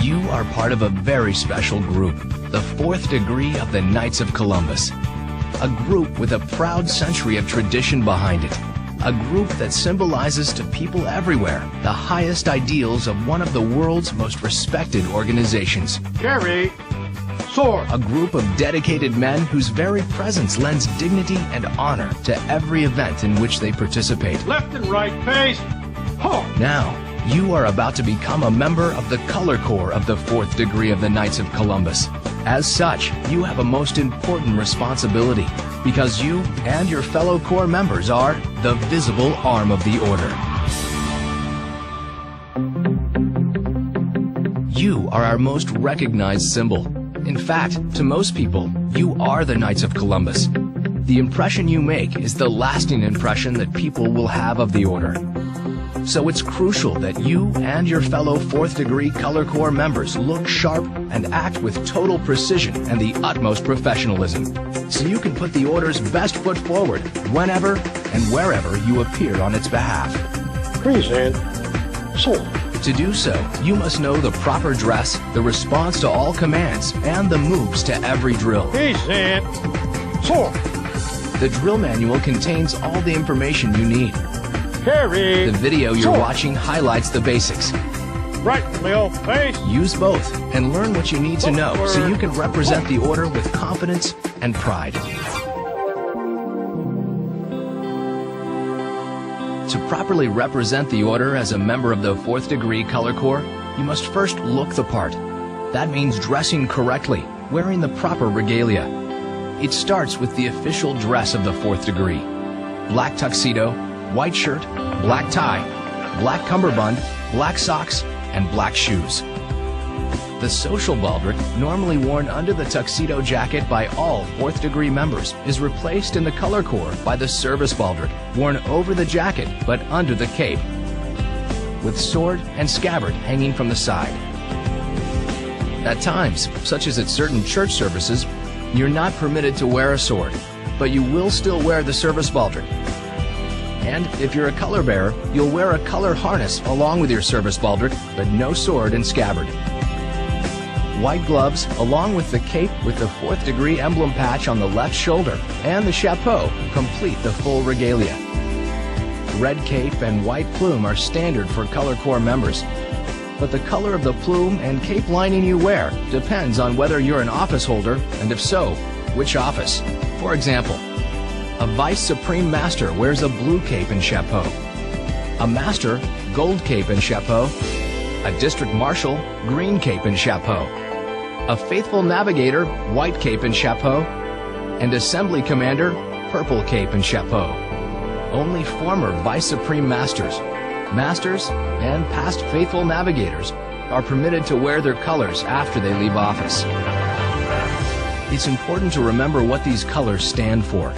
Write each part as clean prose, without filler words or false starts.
You are part of a very special group, the 4th degree of the Knights of Columbus. A group with a proud century of tradition behind it. A group that symbolizes to people everywhere the highest ideals of one of the world's most respected organizations. Carry, sword. A group of dedicated men whose very presence lends dignity and honor to every event in which they participate. Left and right, face. Ho! Now, you are about to become a member of the Color Corps of the 4th degree of the Knights of Columbus. As such, you have a most important responsibility, because you and your fellow Corps members are the visible arm of the Order. You are our most recognized symbol. In fact, to most people, you are the Knights of Columbus. The impression you make is the lasting impression that people will have of the Order. So it's crucial that you and your fellow 4th degree Color Corps members look sharp and act with total precision and the utmost professionalism, so you can put the Order's best foot forward whenever and wherever you appear on its behalf. Present, sword. To do so, you must know the proper dress, the response to all commands, and the moves to every drill. Present, sword. The drill manual contains all the information you need. Carry, The video you're sword. watching highlights the basics. Right, Leo, face. Use both and learn what you need to know so you can represent the Order with confidence and pride. To properly represent the Order as a member of the 4th degree Color Corps, you must first look the part. That means dressing correctly, wearing the proper regalia. It starts with the official dress of the 4th degree. Black tuxedo, white shirt, black tie, black cummerbund, black socks, and black shoes. The social baldric, normally worn under the tuxedo jacket by all 4th degree members, is replaced in the Color Corps by the service baldric, worn over the jacket but under the cape, with sword and scabbard hanging from the side. At times, such as at certain church services, you're not permitted to wear a sword, but you will still wear the service baldric. And if you're a color bearer, you'll wear a color harness along with your service baldric, but no sword and scabbard. White gloves, along with the cape with the 4th degree emblem patch on the left shoulder, and the chapeau complete the full regalia. Red cape and white plume are standard for Color Corps members, but the color of the plume and cape lining you wear depends on whether you're an office holder, and if so, which office. For example, a Vice Supreme Master wears a blue cape and chapeau. A Master, gold cape and chapeau. A District Marshal, green cape and chapeau. A Faithful Navigator, white cape and chapeau. And Assembly Commander, purple cape and chapeau. Only former Vice Supreme Masters, and past Faithful Navigators are permitted to wear their colors after they leave office. It's important to remember what these colors stand for,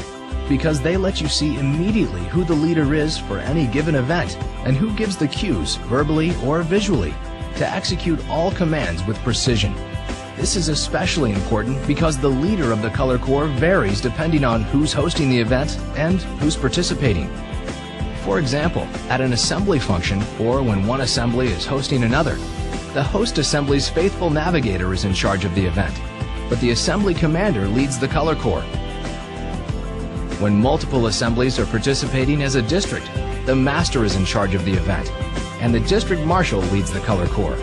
because they let you see immediately who the leader is for any given event and who gives the cues, verbally or visually, to execute all commands with precision. This is especially important because the leader of the Color Corps varies depending on who's hosting the event and who's participating. For example, at an assembly function, or when one assembly is hosting another, the host assembly's Faithful Navigator is in charge of the event, but the assembly commander leads the Color Corps. When multiple assemblies are participating as a district, the Master is in charge of the event, and the District Marshal leads the Color Corps.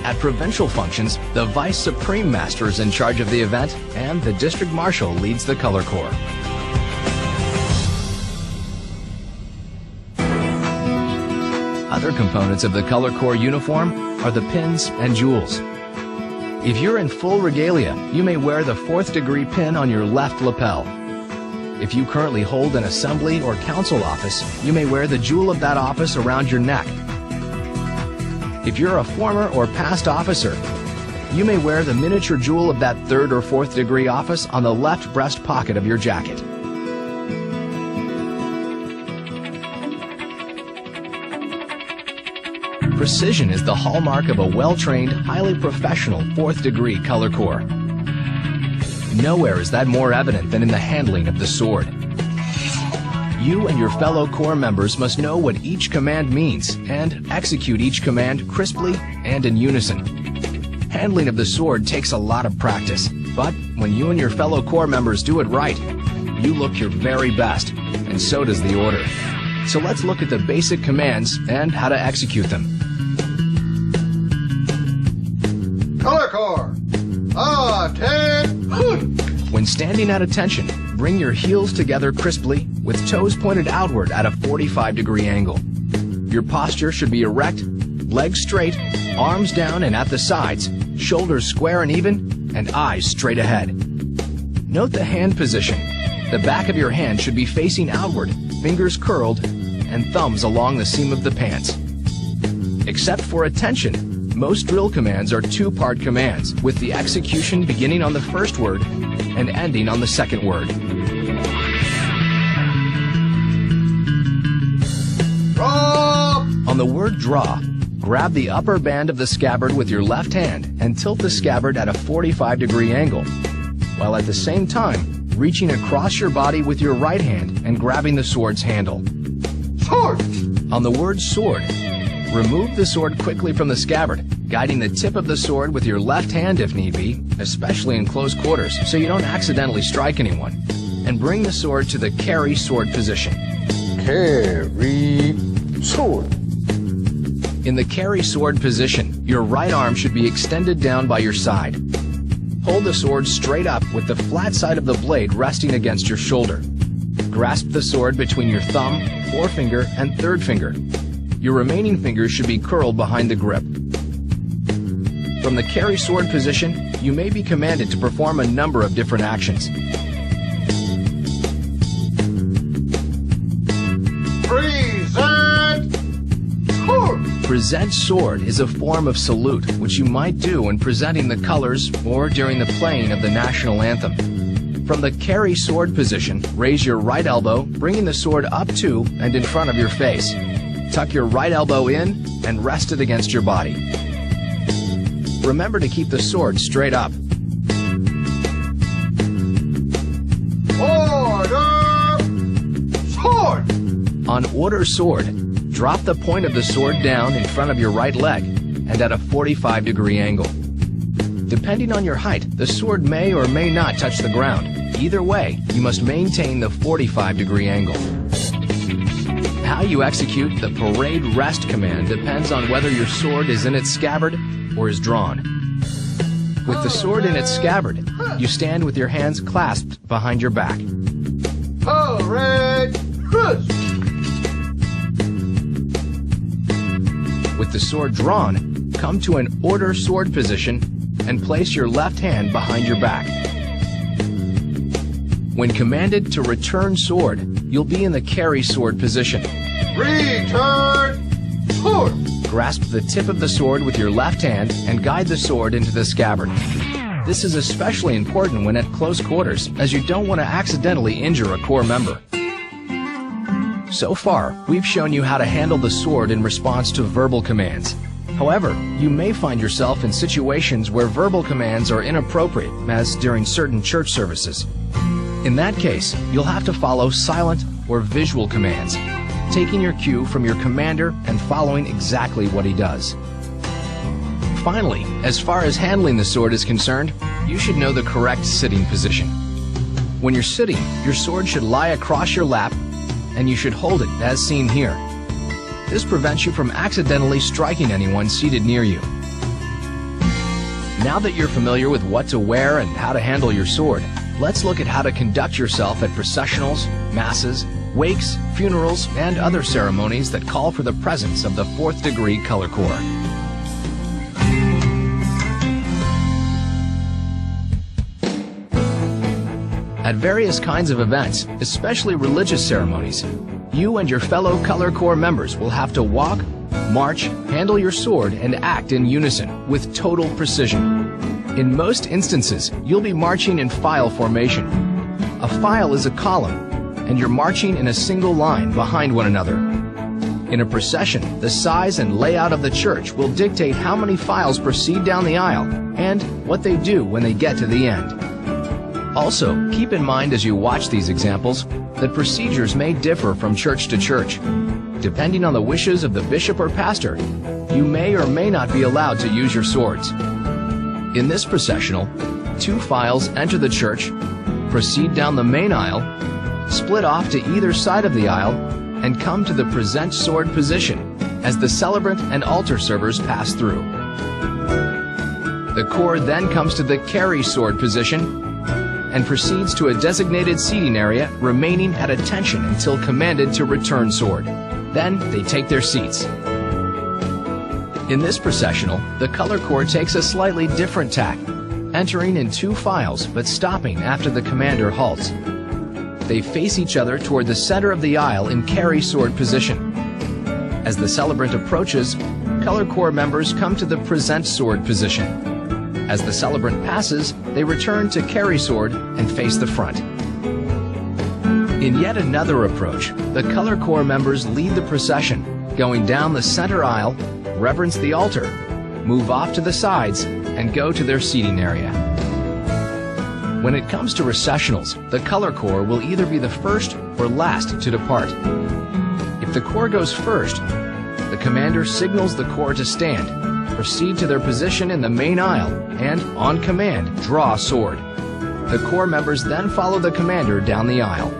At provincial functions, the Vice Supreme Master is in charge of the event, and the District Marshal leads the Color Corps. Other components of the Color Corps uniform are the pins and jewels. If you're in full regalia, you may wear the 4th degree pin on your left lapel. If you currently hold an assembly or council office, you may wear the jewel of that office around your neck. If you're a former or past officer, you may wear the miniature jewel of that 3rd or 4th degree office on the left breast pocket of your jacket. Precision is the hallmark of a well-trained, highly professional 4th degree Color Corps. Nowhere is that more evident than in the handling of the sword. You and your fellow Corps members must know what each command means and execute each command crisply and in unison. Handling of the sword takes a lot of practice, but when you and your fellow Corps members do it right, you look your very best, and so does the order. So let's look at the basic commands and how to execute them. Color Corps! Attention! When standing at attention, bring your heels together crisply with toes pointed outward at a 45-degree angle. Your posture should be erect, legs straight, arms down and at the sides, shoulders square and even, and eyes straight ahead. Note the hand position. The back of your hand should be facing outward, fingers curled, and thumbs along the seam of the pants. Except for attention, most drill commands are two-part commands, with the execution beginning on the first word and ending on the second word. Draw! On the word draw, grab the upper band of the scabbard with your left hand and tilt the scabbard at a 45-degree angle, while at the same time reaching across your body with your right hand and grabbing the sword's handle. Sword! On the word sword, remove the sword quickly from the scabbard, guiding the tip of the sword with your left hand if need be, especially in close quarters so you don't accidentally strike anyone, and bring the sword to the carry sword position. Carry sword. In the carry sword position, your right arm should be extended down by your side. Hold the sword straight up with the flat side of the blade resting against your shoulder. Grasp the sword between your thumb, forefinger, and third finger. Your remaining fingers should be curled behind the grip. From the carry sword position, you may be commanded to perform a number of different actions. Present sword! Present sword is a form of salute which you might do when presenting the colors or during the playing of the national anthem. From the carry sword position, raise your right elbow, bringing the sword up to and in front of your face. Tuck your right elbow in and rest it against your body. Remember to keep the sword straight up. Order! Sword! On order sword, drop the point of the sword down in front of your right leg and at a 45-degree angle. Depending on your height, the sword may or may not touch the ground. Either way, you must maintain the 45-degree angle. How you execute the parade rest command depends on whether your sword is in its scabbard or is drawn. With the sword in its scabbard, you stand with your hands clasped behind your back. Parade rest! With the sword drawn, come to an order sword position and place your left hand behind your back. When commanded to return sword, you'll be in the carry sword position. Return sword! Grasp the tip of the sword with your left hand and guide the sword into the scabbard. This is especially important when at close quarters, as you don't want to accidentally injure a Corps member. So far, we've shown you how to handle the sword in response to verbal commands. However, you may find yourself in situations where verbal commands are inappropriate, as during certain church services. In that case, you'll have to follow silent or visual commands, taking your cue from your commander and following exactly what he does. Finally, as far as handling the sword is concerned, you should know the correct sitting position. When you're sitting, your sword should lie across your lap, and you should hold it as seen here. This prevents you from accidentally striking anyone seated near you. Now that you're familiar with what to wear and how to handle your sword, let's look at how to conduct yourself at processionals, masses, wakes, funerals, and other ceremonies that call for the presence of the 4th Degree Color Corps. At various kinds of events, especially religious ceremonies, you and your fellow Color Corps members will have to walk, march, handle your sword, and act in unison with total precision. In most instances, you'll be marching in file formation. A file is a column, and you're marching in a single line behind one another. In a procession, the size and layout of the church will dictate how many files proceed down the aisle and what they do when they get to the end. Also, keep in mind as you watch these examples that procedures may differ from church to church. Depending on the wishes of the bishop or pastor, you may or may not be allowed to use your swords. In this processional, 2 files enter the church, proceed down the main aisle, split off to either side of the aisle, and come to the present sword position as the celebrant and altar servers pass through. The corps then comes to the carry sword position and proceeds to a designated seating area, remaining at attention until commanded to return sword. Then they take their seats. In this processional, the color corps takes a slightly different tack, entering in 2 files but stopping after the commander halts. They face each other toward the center of the aisle in carry sword position. As the celebrant approaches, color corps members come to the present sword position. As the celebrant passes, they return to carry sword and face the front. In yet another approach, the color corps members lead the procession, going down the center aisle, reverence the altar, move off to the sides, and go to their seating area. When it comes to recessionals, the color corps will either be the first or last to depart. If the corps goes first, the commander signals the corps to stand, proceed to their position in the main aisle, and, on command, draw a sword. The corps members then follow the commander down the aisle.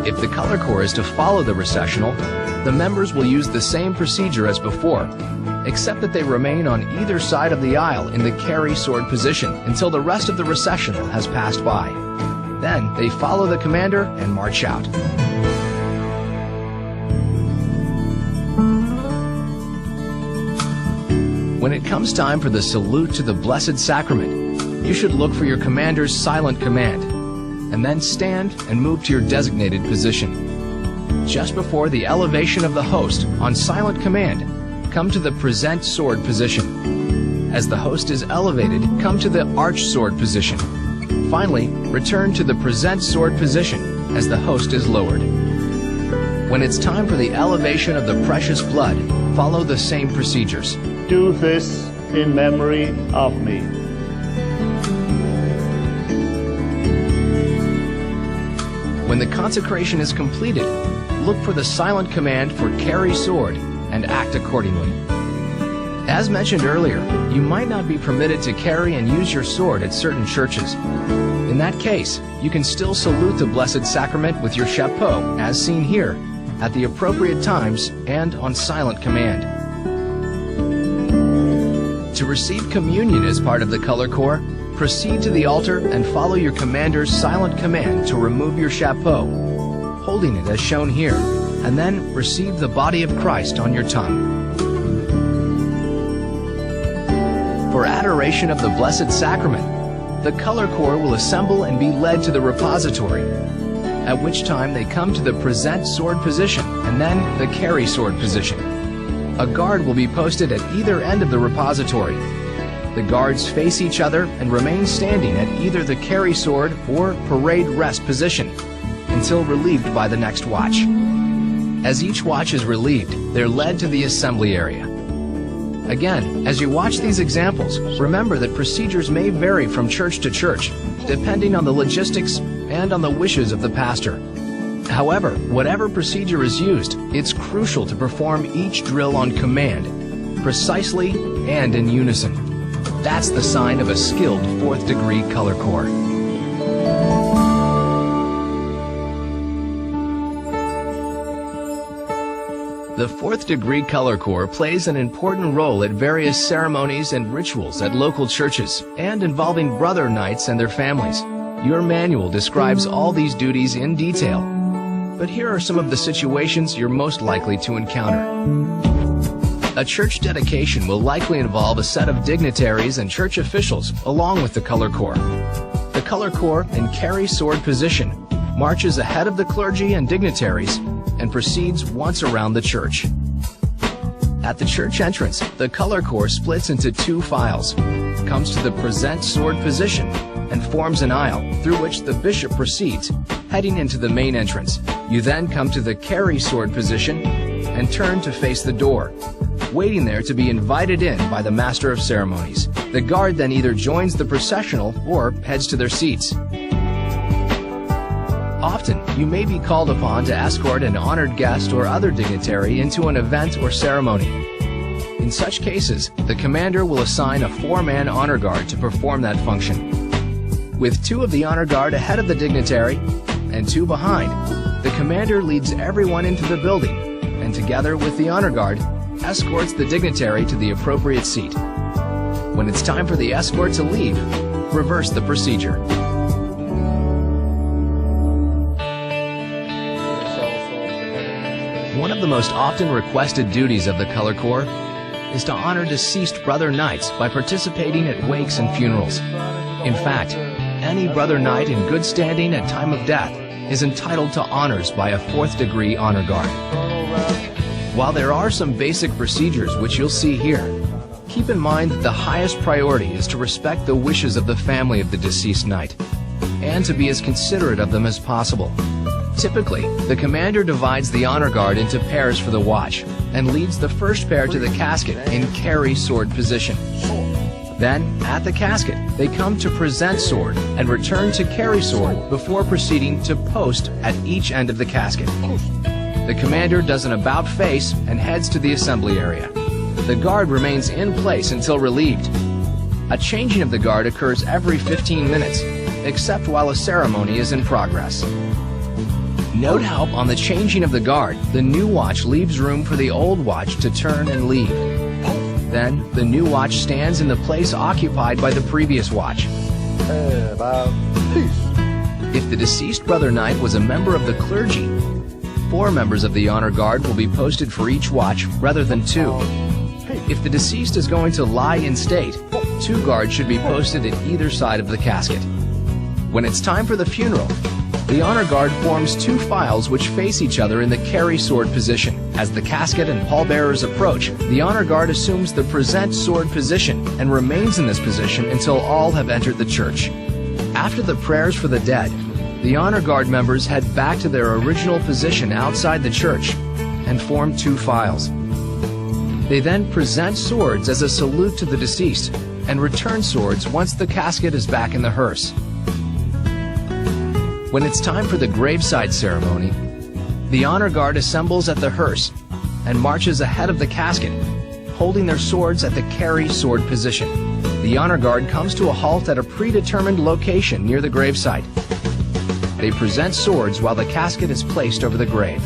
If the color corps is to follow the recessional, the members will use the same procedure as before, except that they remain on either side of the aisle in the carry sword position until the rest of the recessional has passed by. Then they follow the commander and march out. When it comes time for the salute to the Blessed Sacrament, you should look for your commander's silent command, and then stand and move to your designated position. Just before the elevation of the host on silent command, come to the present sword position. As the host is elevated, come to the arch sword position. Finally, return to the present sword position as the host is lowered. When it's time for the elevation of the precious blood, follow the same procedures. Do this in memory of me. When the consecration is completed, look for the silent command for carry sword and act accordingly. As mentioned earlier, you might not be permitted to carry and use your sword at certain churches. In that case, you can still salute the Blessed Sacrament with your chapeau, as seen here, at the appropriate times and on silent command. To receive communion as part of the color corps, proceed to the altar and follow your commander's silent command to remove your chapeau, holding it as shown here, and then receive the body of Christ on your tongue. For adoration of the Blessed Sacrament, the color corps will assemble and be led to the repository, at which time they come to the present sword position and then the carry sword position. A guard will be posted at either end of the repository. The guards face each other and remain standing at either the carry sword or parade rest position until relieved by the next watch. As each watch is relieved, they're led to the assembly area. Again, as you watch these examples, remember that procedures may vary from church to church, depending on the logistics and on the wishes of the pastor. However, whatever procedure is used, it's crucial to perform each drill on command, precisely and in unison. That's the sign of a skilled 4th degree color corps. The 4th degree color corps plays an important role at various ceremonies and rituals at local churches and involving brother knights and their families. Your manual describes all these duties in detail, but here are some of the situations you're most likely to encounter. A church dedication will likely involve a set of dignitaries and church officials along with the color corps. The color corps in carry sword position marches ahead of the clergy and dignitaries and proceeds once around the church. At the church entrance, the color corps splits into 2 files, comes to the present sword position, and forms an aisle through which the bishop proceeds, heading into the main entrance. You then come to the carry sword position, and turn to face the door, waiting there to be invited in by the Master of Ceremonies. The guard then either joins the processional or heads to their seats. Often, you may be called upon to escort an honored guest or other dignitary into an event or ceremony. In such cases, the commander will assign a 4-man honor guard to perform that function. With 2 of the honor guard ahead of the dignitary and 2 behind, the commander leads everyone into the building and, together with the honor guard, escorts the dignitary to the appropriate seat. When it's time for the escort to leave, reverse the procedure. One of the most often requested duties of the Color Corps is to honor deceased Brother Knights by participating at wakes and funerals. In fact, any Brother Knight in good standing at time of death is entitled to honors by a 4th degree honor guard. While there are some basic procedures which you'll see here, keep in mind that the highest priority is to respect the wishes of the family of the deceased knight and to be as considerate of them as possible. Typically, the commander divides the honor guard into pairs for the watch and leads the first pair to the casket in carry sword position. Then, at the casket, they come to present sword and return to carry sword before proceeding to post at each end of the casket. The commander does an about face and heads to the assembly area. The guard remains in place until relieved. A changing of the guard occurs every 15 minutes, except while a ceremony is in progress. Note how, on the changing of the guard, the new watch leaves room for the old watch to turn and leave. Then, the new watch stands in the place occupied by the previous watch. If the deceased Brother Knight was a member of the clergy, 4 members of the honor guard will be posted for each watch rather than 2. If the deceased is going to lie in state, 2 guards should be posted at either side of the casket. When it's time for the funeral, the honor guard forms 2 files which face each other in the carry sword position. As the casket and pallbearers approach, the honor guard assumes the present sword position and remains in this position until all have entered the church. After the prayers for the dead, the honor guard members head back to their original position outside the church and form 2 files. They then present swords as a salute to the deceased and return swords once the casket is back in the hearse. When it's time for the graveside ceremony, the honor guard assembles at the hearse and marches ahead of the casket, holding their swords at the carry sword position. The honor guard comes to a halt at a predetermined location near the gravesite. They present swords while the casket is placed over the grave.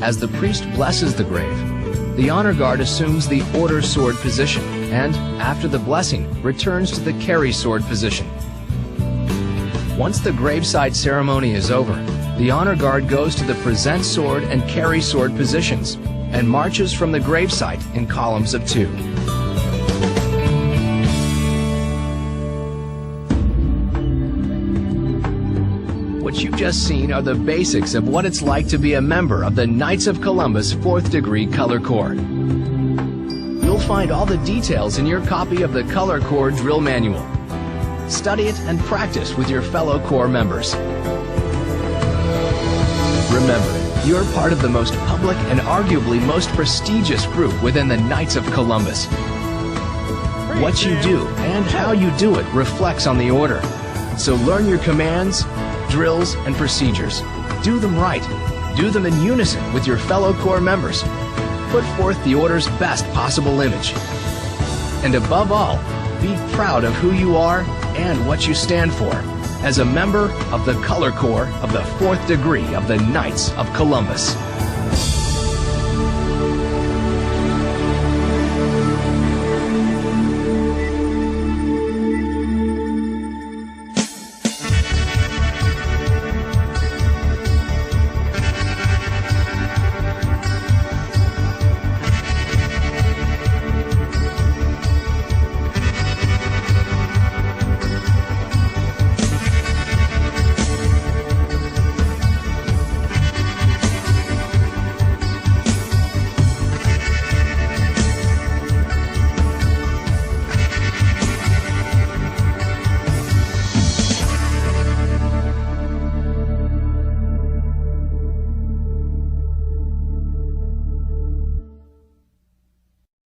As the priest blesses the grave, the honor guard assumes the order sword position and, after the blessing, returns to the carry sword position. Once the graveside ceremony is over, the honor guard goes to the present sword and carry sword positions and marches from the gravesite in columns of 2. What you've just seen are the basics of what it's like to be a member of the Knights of Columbus 4th Degree Color Corps. You'll find all the details in your copy of the Color Corps Drill Manual. Study it and practice with your fellow Corps members. Remember, you're part of the most public and arguably most prestigious group within the Knights of Columbus. What you do and how you do it reflects on the order. So learn your commands, drills, and procedures. Do them right. Do them in unison with your fellow Corps members. Put forth the order's best possible image. And above all, be proud of who you are and what you stand for as a member of the Color Corps of the 4th Degree of the Knights of Columbus.